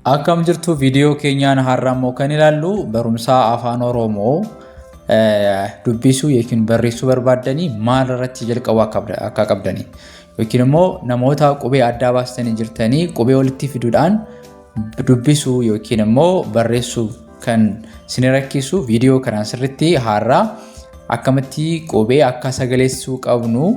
Akkam jirtu viidiyoo keenyaan har'ammoo kan ilaallu barumsa afaan Oromoo dubbisuu yookiin barreessuu barbaadanii maal irratti jalqabuu akka qabdanii yookiin immoo namoota qubee adda baastanii jirtanii qubee walitti fiduudhaan dubbisuu yookiin immoo barreessuu kan isin rakkisu viidiyoo kanaan sirriitti har'a akkamitti qubee akka sagaleessuu qabnu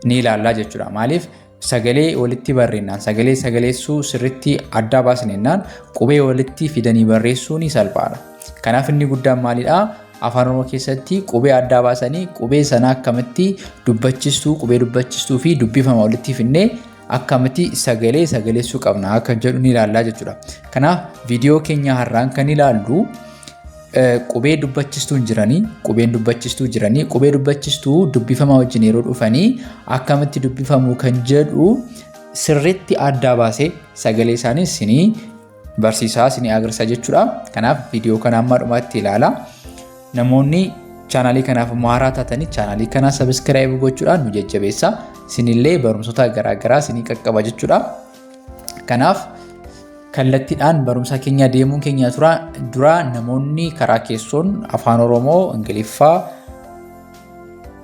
ni ilaallaa jechuudha. Maaliif sagalee walitti barreennaan sagaleessuu sirriitti adda baasneenaan qubee walitti fidanii barreessuu ni salphaadha. Kanaaf inni guddaan maalidha? Afaan Oromoo keessatti qubee adda baasanii qubee sana akkamitti dubbachistuu fi dubbifama walitti fidnee akkamitti sagaleessuu qabna akka jedhu ni ilaallaa jechuudha. Kanaaf viidiyoo keenya har'aan kan ilaallu qubee dubbachistuu jiranii qubee dubbachistuu dubbifama wajjin yeroo dhufanii akkamitti dubbifamu kan jedhu sirriitti adda baasee sagalee isaanii isinii barsiisaa isinii agarsiisa jechuudha. Kanaaf viidiyoo kana amma dhumaatti ilaala. Namoonni chaanaalii kanaaf haaraa taatanii chaanaalii kana subscribe gochuudhaan nu jajjabeessaa. Isinillee barumsoota garaagaraa isinii qaqqaba jechuudha. Kanaaf kallattiidhaan barumsa keenya deemuun keenya dura namoonni karaa keessoon afaan Oromoo, Ingiliffaa,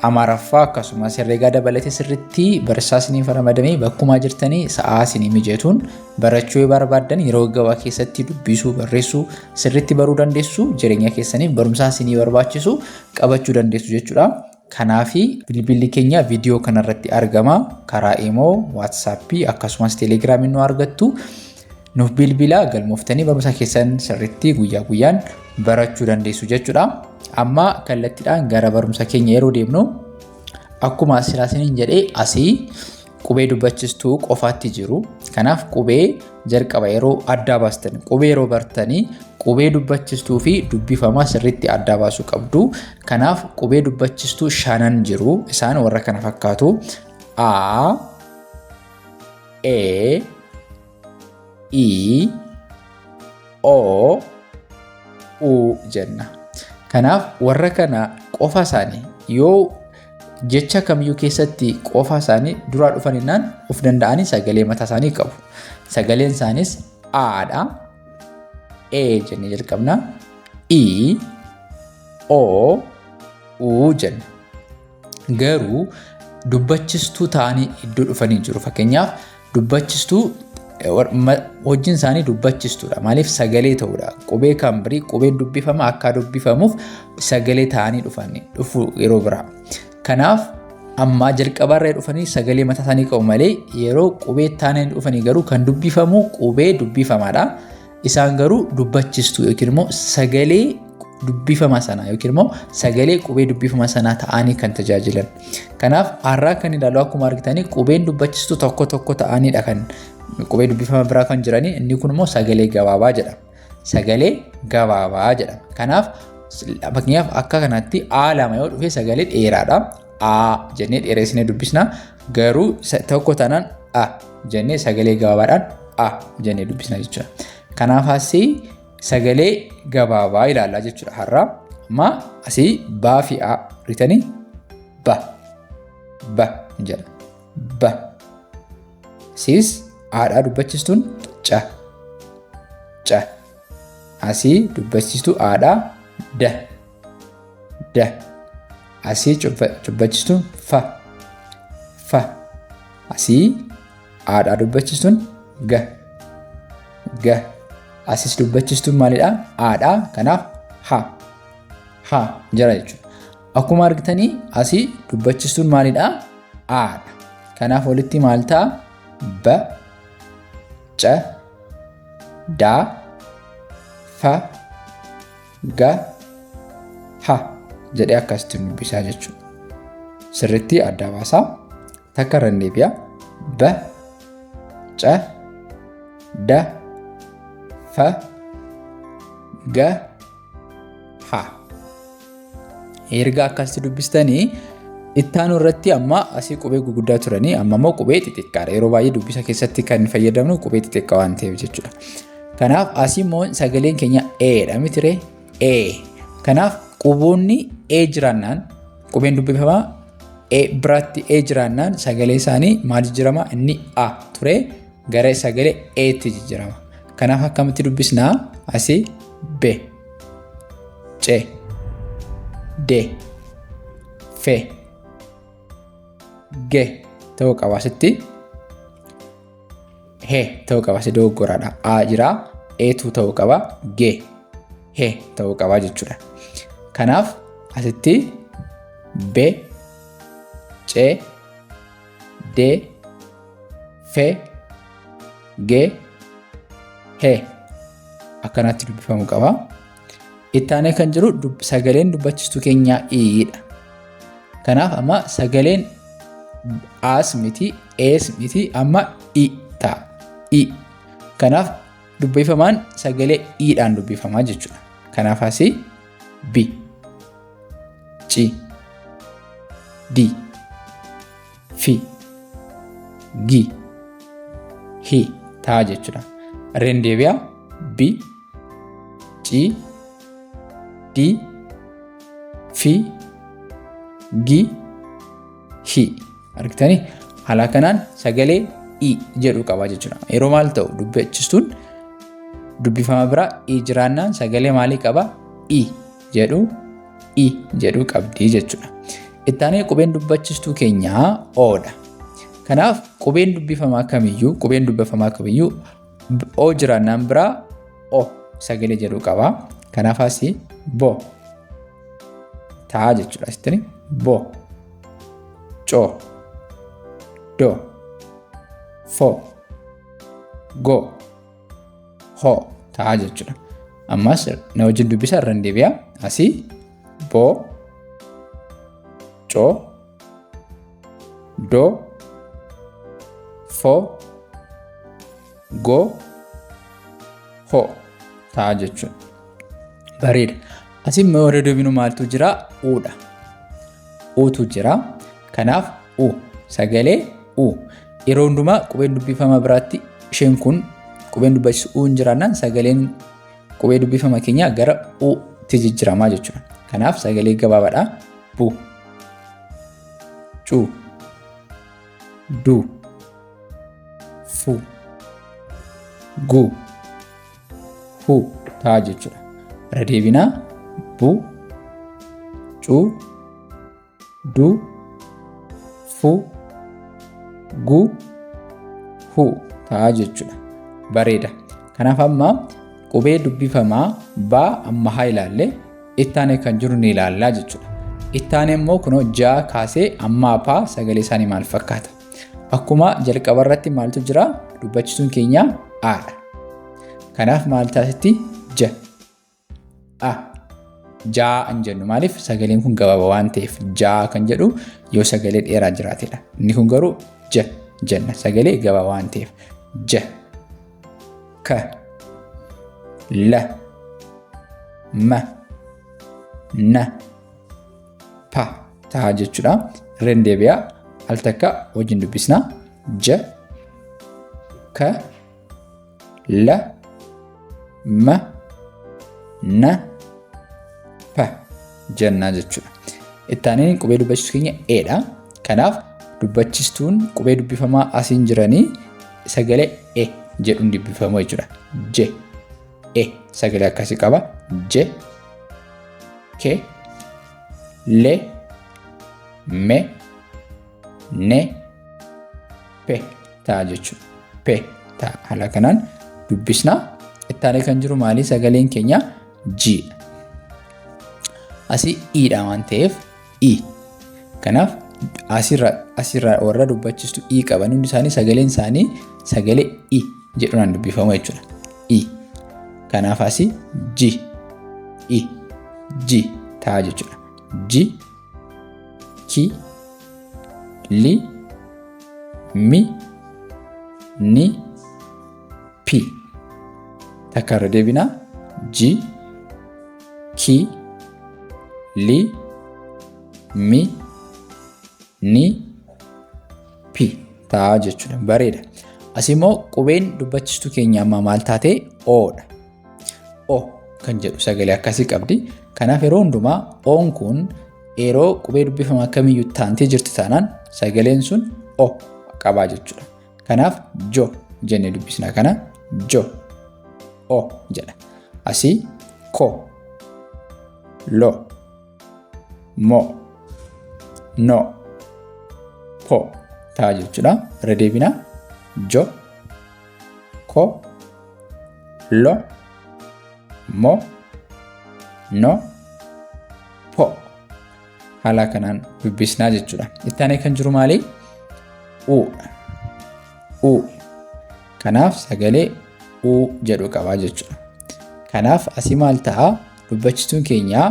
Amaaraffaa akkasumas herreegaa dabalatee sirriitti barsiisaa isinii fayyadamee bakkuma jirtanii sa'aa isinii mijeetuun barachuu barbaadan yeroo gabaabaa keessatti dubbisuu, barreessuu sirriitti baruu dandeessu. Jireenya keessaniif barumsa isinii barbaachisu qabachuu dandeessu jechuudha. Kanaaf bilbilli keenya viidiyoo kanarratti argama. Karaa Imo, WhatsApp akkasumas Telegram nu argattu. Nuuf bilbila galmooftanii barumsa keessan sirriitti guyyaa guyyaan barachuu dandeessu jechuudha. Amma kallattiidhaan gara barumsa keenya yeroo deemnu akkuma asirraatiin jedhee asii qubee dubbachistuu qofaatti jiru. Kanaaf qubee jalqaba yeroo adda baastan qubee yeroo bartanii qubee dubbachistuu fi dubbifama sirriitti adda baasuu qabdu. Kanaaf qubee dubbachistuu 5 jiru. Isaan warra kana fakkaatu A, E, I, O, U jenna. Kanaaf warra kana qofa isaanii yoo jecha kamiyyuu keessatti qofa isaanii duraa dhufaninaan of danda'anii sagalee mataa isaanii qabu. Sagaleen isaaniis A dha. E jennee jalqabna. I, O, U jenna. Garuu dubbachistuu ta'anii iddoo dhufanii jiru. Fakkeenyaaf dubbachistuu hojiin isaanii dubbachistuudha. Maaliif sagalee ta'uudha. Qubee kan birii qubeen dubbifama akka dubbifamuuf sagalee ta'anii dhufu yeroo biraa. Kanaaf amma jalqabarraa dhufanii sagalee mataa isaanii qabu malee yeroo qubee ta'anii dhufanii garuu kan dubbifamu qubee dubbifamaadha. Isaan garuu dubbachistuu yookiin immoo sagalee dubbifama sana yookiin immoo sagalee qubee dubbifama sana ta'anii kan tajaajilan. Kanaaf har'a kan ilaalu akkuma argitanii qubeen dubbachistuu tokko ta'aniidha kan qubee dubbifama biraa kan jiranii. Inni kun immoo sagalee gabaabaa jedhama. Sagalee gabaabaa jedhama. Kanaaf fakkeenyaaf akka kanatti A lama yoo dhufe sagalee dheeraadha. A jennee dheeressinee dubbisna. Garuu tokko taanaan A jennee sagalee gabaabaadhaan A jennee dubbisna jechuudha. Kanaaf asii sagalee gabaabaa ilaallaa jechuudha har'a. Amma asii baa fi A ritanii ba jedha. Ba. Siis Aadhaa dubbachistuun ca. Asii dubbachistuu aadhaa da. Asii dubbachistuun fa. Asii aadhaa dubbachistuun ga. Asis dubbachistuun maalidhaa? Aadhaa. Kanaaf ha jira jechuudha. Akkuma argitanii asii dubbachistuun maalidhaa? Aadha. Kanaaf walitti maal ta'a? Ba, ca, da, fa, ga, ha jedhee akkasitti dubbisaa jechuudha. Sirriitti adda baasaa. Takka irra deebi'a. Ba, ca, da, fa, ga, ha. Erga akkasitti dubbistanii ittaanu irratti amma asii qubee guguddaa turanii amma immoo qubee xixiqqaadha. Yeroo baay'ee dubbisa keessatti kan fayyadamnu qubee xixiqqaa waan ta'eef jechuudha. Kanaaf asii immoo sagaleen keenya E dha mitire E. Kanaaf quboonni E jiraannaan qubeen dubbifamaa E biraatti E jiraannaan sagalee isaanii maal jijjiirama? Inni A ture gara sagalee E'tti jijjiirama. Kanaaf akkamitti dubbisnaa? Asii be, ce, de, fe, ge ta'uu qaba. Asitti he ta'uu qaba. Asii dogoggoraadha. A jira, eetu ta'uu qaba, ge, he ta'uu qaba jechuudha. Kanaaf asitti be, ce, de, fe, ge, he akkanatti dubbifamuu qaba. Itti aanee kan jiru sagaleen dubbachistuu keenyaa i'dha. Kanaaf amma sagaleen as miti, ees miti, amma i ta'a. I. Kanaaf dubbifamaan sagalee i'dhaan dubbifamaa jechuudha. Kanaaf asii bi, ci, di, fi, gi, hi ta'a jechuudha. Irreen deebi'a. Bi, ci, di, fi, gi, hi. Argitanii? Haala kanaan sagalee i jedhu qaba jechuudha. Yeroo maal ta'u dubbachistuun dubbifama bira i jiraannaan sagalee maalii qaba? I jedhu qabdi jechuudha. Itti aanee qubeen dubbachistuu keenyaa oodha. Kanaaf qubeen dubbifamaa kamiyyuu o jiraannaan bira o sagalee jedhu qaba. Kanaaf asii bo ta'a jechuudha. Asitti bo, co, do, fo, go, ho ta'a jechuudha. Ammas na wajjin dubbisa. Irraan deebi'a. Asii bo, co, do, fo, go, ho ta'a jechuudha. Bareeda. Asii immoo warra deebinu maaltu jira? Uudha. Utu jira. Kanaaf u sagalee u. Yeroo hundumaa qubeen dubbifama biraatti isheen kun qubeen dubbachisu u hin jiraannaan sagaleen qubee dubbifama keenyaa gara u tti jijjiiramaa jechuudha. Kanaaf sagalee gabaabaadha. Bu, cu, du, fu, gu, hu ta'a jechuudha. Irra deebinaa. Bu, cu, du, fu, gu, hu ta'a jechuudha. Bareeda. Kanaaf amma qubee dubbifamaa ba amma haa ilaalle itti aanee kan jiru ni ilaallaa jechuudha. Itti aanee immoo kunoo ja kaasee amma paa sagalee isaanii maal fakkaata? Akkuma jalqaba irratti maaltu jira? Dubbachisuun keenya aadha. Kanaaf maal taasisti? Ja. A. Jaa an jennu maaliif sagaleen kun gabaaba waan ta'eef jaa kan jedhu yoo sagalee dheeraa jiraatedha. Inni kun garuu ja jenna sagalee gabaaba waan ta'eef ja, ka, la, ma, na, pa ta'a jechuudha. Irreen deebi'a. Al takka wajjin dubbisna. Ja, ka, la, ma, na, pa jennaa jechuudha. Itti aanee qubee dubbachistuu keenya eedha. Kanaaf dubbachistuun qubee dubbifamaa asiin jiranii sagalee e jedhuun dubbifamu jechuudha. Je, e sagalee akkasii qaba. Je, ke, le, me, ne, pe ta'a jechuudha. Pe ta'a. Haala kanaan dubbisna. Itti aanee kan jiru maali? Sagaleen keenya jiidha. Asii i'dha waan ta'eef i. Kanaaf asirraa warra dubbachistuu i qaban hundi isaanii sagaleen isaanii sagalee i jedhuun dubbifamu jechuudha. I. Kanaaf asii ji, i, ji ta'a jechuudha. Ji, ki, li, mi, ni, pi. Takka irra deebinaa. Ji, ki, li, mi, ni, pi ta'a jechuudha. Bareeda. Asii immoo qubeen dubbachistuu keenya amma maal taate? Oodha. O kan jedhu sagalee akkasii qabdi. Kanaaf yeroo hundumaa oon kun yeroo qubee dubbifamaa kamiyyuu taantee jirti taanaan sagaleen sun o qabaa jechuudha. Kanaaf jo jennee dubbisna. Kana jo, O jedha. Asii ko, lo, mo, no, po ta'a jechuudha. Irra deebinaa jo, ko, lo, mo, no, po. Haala kanaan dubbisnaa jechuudha. Itti aanee kan jiru maali? U. U. Kanaaf sagalee U jedhu qabaa jechuudha. Kanaaf asii maal ta'a? Dubbachituun keenya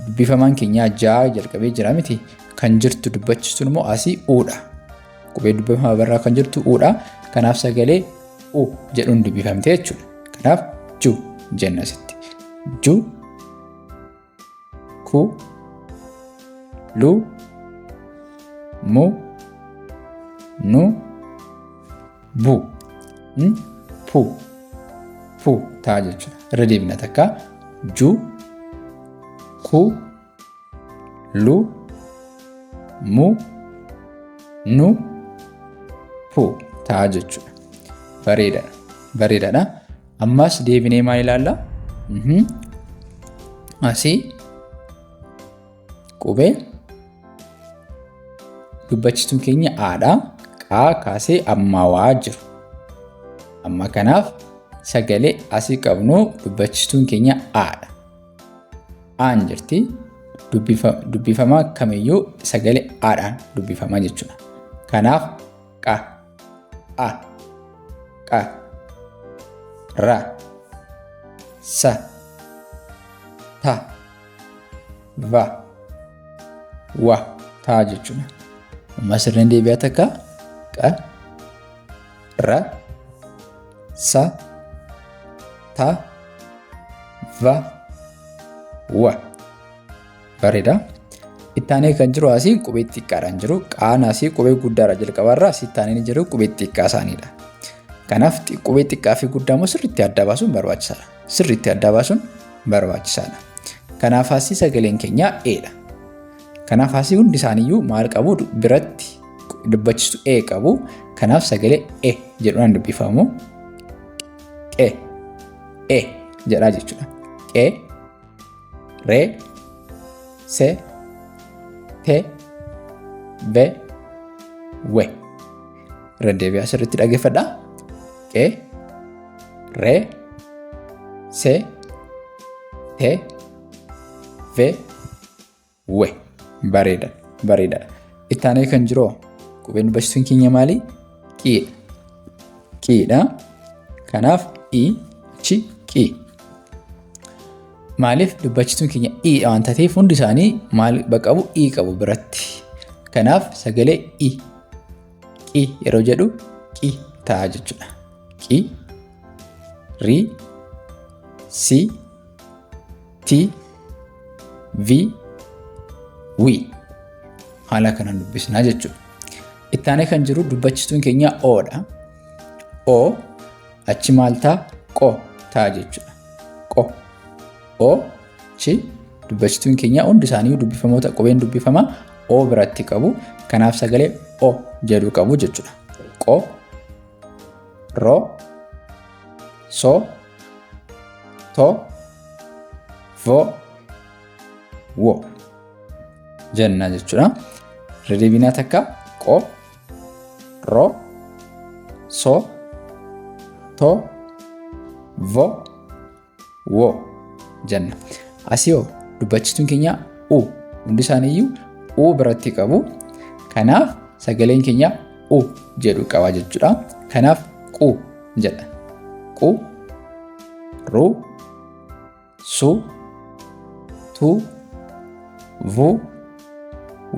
dubbifamaan keenya jaa jalqabee jira miti. Kan jirtu dubbachituun immoo asii Uudha. Qubee dubbifamaa barraa kan jirtu Uudha. Kanaaf sagalee U jedhuun dubbifamte jechuudha. Kanaaf ju jenna asitti. Ju, ku, lu, mu, nu, bu, pu, pu ta'a jechuudha. Irra deebina takka ju, ku, lu, mu, nu, pu ta'a jechuudha. Bareeda. Bareedaadha. Ammas deebinee maal ilaalla? Asii qubee dubbachituun keenya Aadha. Qaa kaasee ammaawaa jiru. Amma kanaaf sagalee asii qabnu dubbachituun keenya Aadha. Aan jirti. Dubbifamaa kamiyyuu sagalee Aadhaan dubbifamaa jechuudha. Kanaaf qa, a, qa, ra, sa, ta, va, wa ta'a jechuudha. Ammas irra deebi'aa takka qa, ra, sa, ta, va, wa. Bareeda. Itti aanee kan jiru asii qubee xiqqaadhaan jiru. Qaan asii qubee guddaadha jalqabarraa asii itti aanee jiru qubee xiqqaa isaaniidha. Kanaaf qubee xiqqaa fi guddaa immoo sirriitti adda baasuun barbaachisaadha. Sirriitti adda baasuun barbaachisaadha. Kanaaf asii sagaleen keenya Eedha. Kanaaf asii hundi isaaniiyyuu maal qabu? Biratti dubbachistu E qabu. Kanaaf sagalee E jedhuun dubbifamu. Qe, E jedhaa jechuudha. Qe, re, se, te, ve, we. Irra deebi'aa sirriitti dhaggeeffadhaa. Qe, re, se, te, ve, we. Bareeda. Bareeda. Itti aanee kan jiru qubeen dubbachituun keenya maali? Qiidha. Qiidha. Kanaaf I, chi, qi. Maaliif dubbachituun keenya I waan taateef hundi isaanii maal qabu? I qabu biratti. Kanaaf sagalee I. Qi yeroo jedhu qi ta'a jechuudha. Qi, ri, si, ti, vi, wi. Haala kanaan dubbisnaa jechuudha. Itti aanee kan jiru dubbachituun keenya Oodha. O achi maal ta'a? Qo ta'a jechuudha. Qo. O, chi dubbachituun keenya hundi isaanii dubbifamoota qubeen dubbifamaa O biratti qabu. Kanaaf sagalee O jedhu qabu jechuudha. Qo, ro, so, to, vo, wo jenna jechuudha. Irra deebinaa takka qo, ro, so, to, vo, wo jenna. Asii dubbachituun keenya U hundi isaaniiyyuu U biratti qabu. Kanaaf sagaleen keenya U jedhu qaba jechuudha. Kanaaf qu jedha. Qu, ru, su, tu, vu,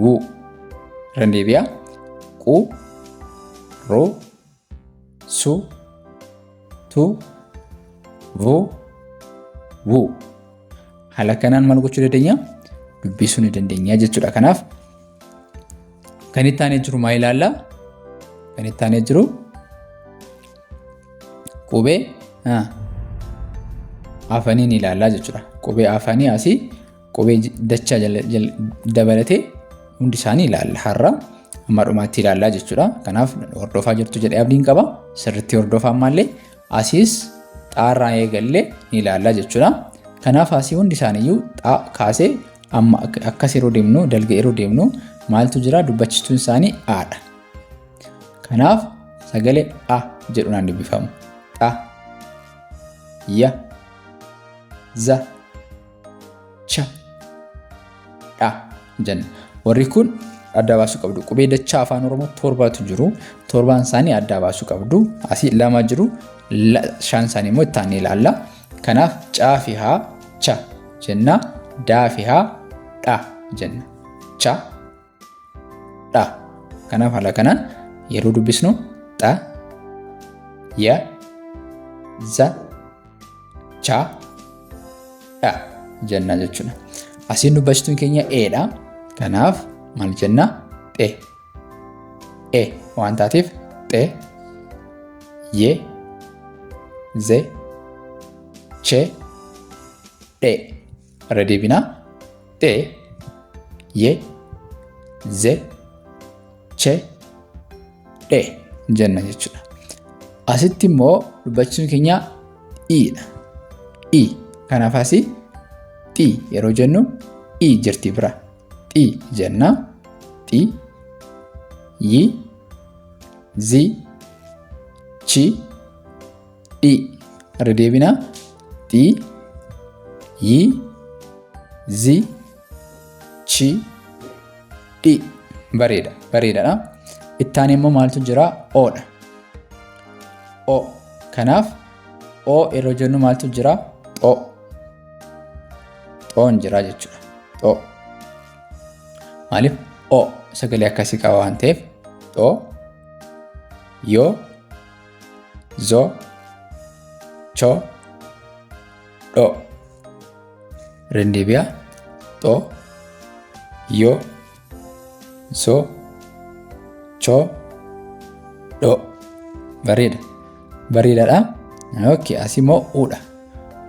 wu. Irra deebi'aa. Qu, ru, su, tu, vu, wu. Haala kanaan maal gochuu dandeenya? Dubbisuu ni dandeenya jechuudha. Kanaaf kan itti aanee jiru maal ilaalla? Kan itti aanee jiru qubee afaniin ilaallaa jechuudha. Qubee afanii asii qubee dachaa dabalatee hundi isaanii ilaalla. Har'a amma dhumaatti ilaallaa jechuudha. Kanaaf hordofaa jirtu jedhee abdiin qaba. Sirriitti hordofaa ammallee asiis xaarraa eegallee ni ilaalla jechuudha. Kanaaf asii hundi isaaniiyyuu xaa kaasee amma akkas yeroo deemnu dalga yeroo deemnu maaltu jira dubbachistuun isaanii aadha. Kanaaf sagalee a jedhuun dubbifamu. Xa, ya, za, cha, dha jenna. Warri kun adda baasuu qabdu. Qubee dachaa afaan Oromoo torbaatu jiru. Torbaan isaanii adda baasuu qabdu. Asii lama jiru. Shan isaanii immoo itti aanee ilaalla. Kanaaf caa fi haa cha jenna. Daa fi haa dha jenna. Cha, dha. Kanaaf haala kanaan yeroo dubbisnu xa, ya, za, cha, dha jenna jechuudha. Asiin dubbachistuun keenya eedha. Kanaaf maal jenna? Xe. E waan taateef xe, ye, ze, che, dhe. Irra deebinaa xe, ye, ze, che, dhe jenna jechuudha. Asitti immoo dubbachistuun keenya i'dha. I kanaaf asii xi yeroo jennu i jirti bira. Xi jenna. Xi, yi, zi, chi, dhi. Irra deebinaa xi, yi, zi, chi, dhi. Bareeda. Bareedadha. Itti aanee immoo maaltu jira? O'dha. O. Kanaaf o yeroo jennu maaltu jira? Xo. Xoon jira jechuudha. Xo. Maaliif? O sagalee akkasii qaba waan ta'eef xo, yo, zo, cho, dho. Rendeebiyaa xo, yo, zo, cho, dho. Bareeda. Bareedadha. Okay, asii immoo uudha.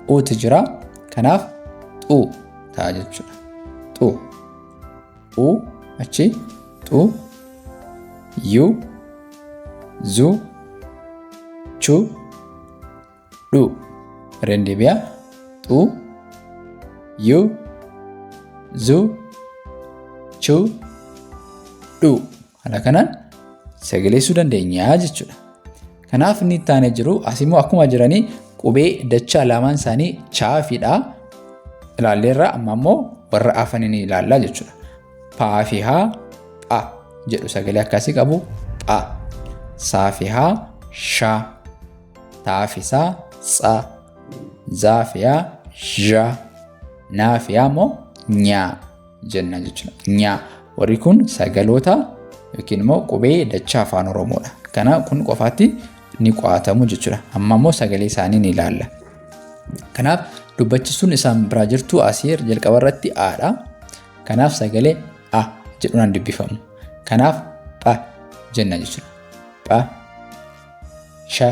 Utu jira. Kanaaf xu ta'a jechuudha. Xu. U achi xu, yu, zu, chu, dhu. Rendeebiyaa xu, yu, zu, chu, dhu. Haala kanaan sagaleessuu dandeenya jechuudha. Kanaaf inni itti aanee jiru asiimmoo akkuma jiranii qubee dachaa lamaan isaanii chaa fi dhaa ilaalleerra. Amma immoo warra afanii ni ilaallaa jechuudha. Paa fi haa pha jedhu sagalee akkasii qabu pha. Saa fi haa shaa. Taa fi saa tsa. Zaa fi haa zhaa. Naa fi haa immoo nyaa jenna jechuudha. Nyaa. Warri kun sagaloota yookiin immoo qubee dachaa afaan Oromoodha. Kana kun qofaatti ni qo'atamu jechuudha. Amma immoo sagalee isaanii ni ilaalla. Kanaaf dubbachistuun isaan biraa jirtu asii jalqaba irratti aadha. Kanaaf sagalee a jedhuun dubbifamu. Kanaaf pha jenna jechuudha. Pha, sha,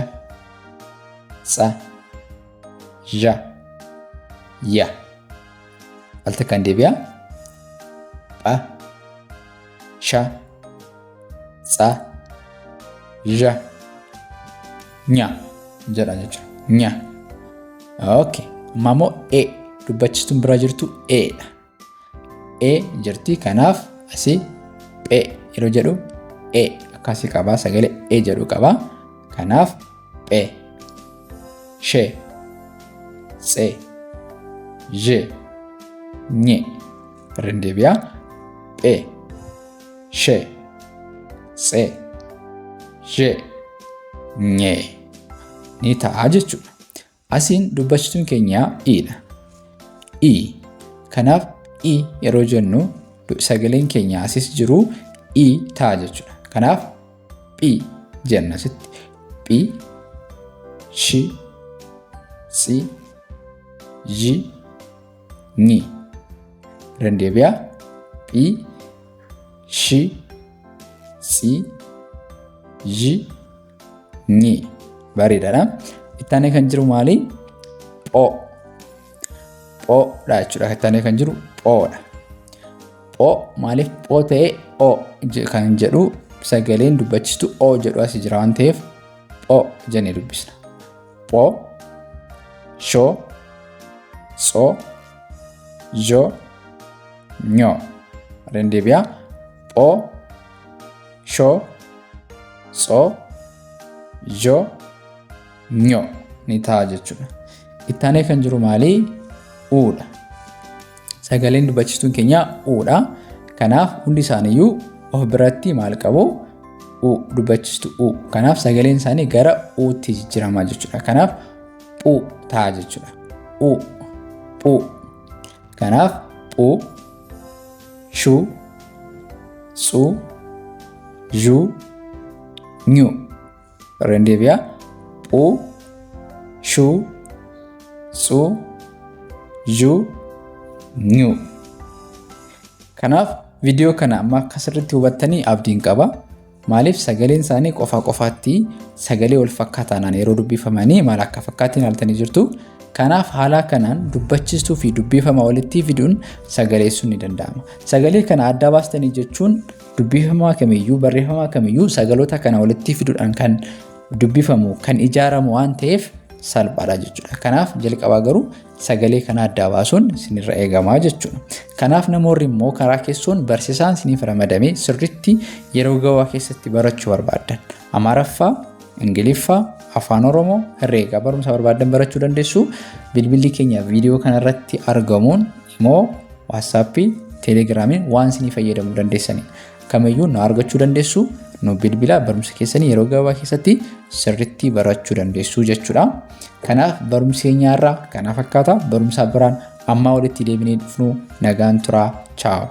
tsa, zha, ya. Alta kan deebi'a. Pha, sha, tsa, zha, nya jedha jechuudha. Nya. Okay. Amma immoo e dubbachistuun biraa jirtu eedha. E jirti. Kanaaf asii phe yeroo jedhu e akkasii qaba. Sagalee e jedhu qaba. Kanaaf phe, she, tse, zhe, nye. Rendeebiyaa phe, she, tse, zhe, nye ni ta'a jechuudha. Asiin dubbachistuun keenya i'dha. I. Kanaaf i yeroo jennu sagaleen keenya asis jiru i ta'a jechuudha. Kanaaf phi jenna asitti. Phi, shi, tsi, zhi, nyi. Rendeebiyaa phi, shi, tsi, zhi, nyi. Bareedaadha. Itti aanee kan jiru maali? Pho. Phoodha jechuudha. Itti aanee kan jiru phoodha. Pho maaliif pho ta'ee o kan jedhu sagaleen dubbachistu o jedhu asii jira waan ta'eef pho jennee dubbisna. Pho, sho, so, jo, nyo. Rendeebiyaa pho, sho, so, jo, nyo ni ta'a jechuudha. Ittaanee kan jiru maali? Uudha. Sagaleen dubbachistuun keenya uudha. Kanaaf hundi isaaniiyyuu of biratti maal qabu? U dubbachistu u. Kanaaf sagaleen isaanii gara utti jijjiiramaa jechuudha. Kanaaf phu ta'a jechuudha. Phu. Kanaaf phu, shu, su, ju, nyu. Rendeebiyaa phu, shu, su, ju, nyu. Kanaaf viidiyoo kana amma akka sirriitti hubattanii abdiin qaba. Maaliif sagaleen isaanii qofaatti sagalee wal fakkaataan yeroo dubbifamanii maal akka fakkaatiin ilaaltanii jirtu. Kanaaf haala kanaan dubbachistuu fi dubbifama walitti fiduun sagaleessuun ni danda'ama. Sagalee kana adda baastanii jechuun dubbifamaa kamiyyuu barreeffamaa kamiyyuu sagaloota kana walitti fiduudhaan kan dubbifamu kan ijaaramu waan ta'eef salphaadha jechuudha. Kanaaf jalqabaa garuu sagalee kana adda baasuun isinirra eegamaa jechuudha. Kanaaf namoonni immoo karaa keessoon barsiisaan isiniif ramadamee sirriitti yeroo gabaabaa keessatti barachuu barbaaddan Amaaraffaa, Ingiliffaa, Afaan Oromoo, herreega barumsa barbaadan barachuu dandeessu. Bilbilli keenya viidiyoo kanarratti argamuun immoo WhatsAppii, Telegiraamiin waan isinii fayyadamuu dandeessanii kamiyyuu nu argachuu dandeessu. Nu bilbila barumsa keessanii yeroo gabaabaa keessatti sirriitti barachuu dandeessu jechuudha. Kanaaf barumsi keenyaarraa kana fakkaata. Barumsa biraan amma walitti deebinee dhufnu nagaan turaa. Ciao.